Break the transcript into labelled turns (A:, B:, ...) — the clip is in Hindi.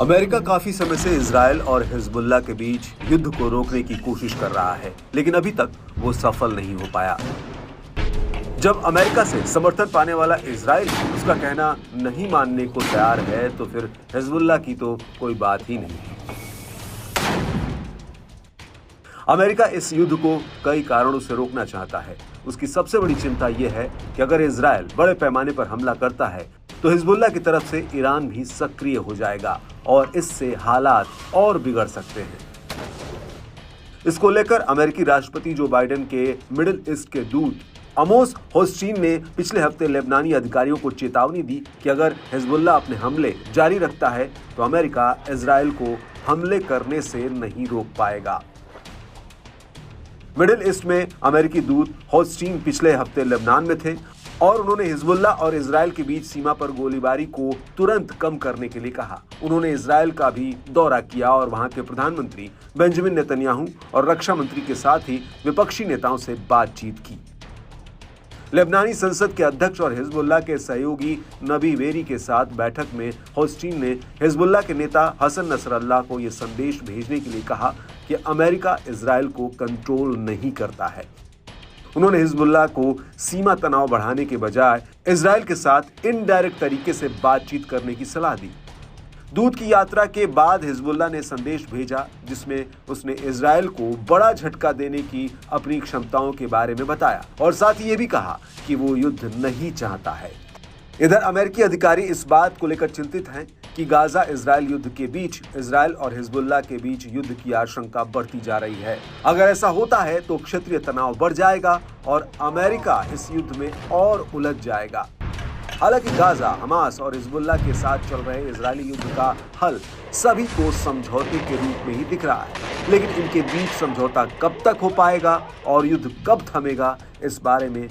A: अमेरिका काफी समय से इजराइल और हिजबुल्लाह के बीच युद्ध को रोकने की कोशिश कर रहा है, लेकिन अभी तक वो सफल नहीं हो पाया। जब अमेरिका से समर्थन पाने वाला इजराइल उसका कहना नहीं मानने को तैयार है, तो फिर हिजबुल्लाह की तो कोई बात ही नहीं। अमेरिका इस युद्ध को कई कारणों से रोकना चाहता है। उसकी सबसे बड़ी चिंता यह है कि अगर इजराइल बड़े पैमाने पर हमला करता है तो हिजबुल्लाह की तरफ से ईरान भी सक्रिय हो जाएगा और इससे हालात और बिगड़ सकते हैं। इसको लेकर अमेरिकी राष्ट्रपति जो बाइडेन के मिडिल ईस्ट के दूत अमोस होस्टीन ने पिछले हफ्ते लेबनानी अधिकारियों को चेतावनी दी कि अगर हिजबुल्लाह अपने हमले जारी रखता है तो अमेरिका इजराइल को हमले करने से नहीं रोक पाएगा। मिडिल ईस्ट में अमेरिकी दूत होस्टीन पिछले हफ्ते लेबनान में थे और उन्होंने हिजबुल्लाह और इजराइल के बीच सीमा पर गोलीबारी को तुरंत कम करने के लिए कहा। उन्होंने इजराइल का भी दौरा किया और वहां के प्रधानमंत्री बेंजामिन नेतन्याहू और रक्षा मंत्री के साथ ही विपक्षी नेताओं से बातचीत की। लेबनानी संसद के अध्यक्ष और हिजबुल्लाह के सहयोगी नबी वेरी के साथ बैठक में होस्टीन ने हिजबुल्लाह के नेता हसन नसरल्लाह को यह संदेश भेजने के लिए कहा कि अमेरिका इजराइल को कंट्रोल नहीं करता है। उन्होंने हिजबुल्लाह को सीमा तनाव बढ़ाने के बजाय इजराइल के साथ इनडायरेक्ट तरीके से बातचीत करने की सलाह दी। दूत की यात्रा के बाद हिजबुल्लाह ने संदेश भेजा जिसमें उसने इजराइल को बड़ा झटका देने की अपनी क्षमताओं के बारे में बताया और साथ ही ये भी कहा कि वो युद्ध नहीं चाहता है। इधर अमेरिकी अधिकारी इस बात को लेकर चिंतित हैं कि गाजा इजराइल युद्ध के बीच इजराइल और हिजबुल्लाह के बीच युद्ध की आशंका बढ़ती जा रही है। अगर ऐसा होता है तो क्षेत्रीय तनाव बढ़ जाएगा और अमेरिका इस युद्ध में और उलझ जाएगा। हालांकि गाजा, हमास और हिजबुल्लाह के साथ चल रहे इजरायली युद्ध का हल सभी को समझौते के रूप में ही दिख रहा है, लेकिन इनके बीच समझौता कब तक हो पाएगा और युद्ध कब थमेगा, इस बारे में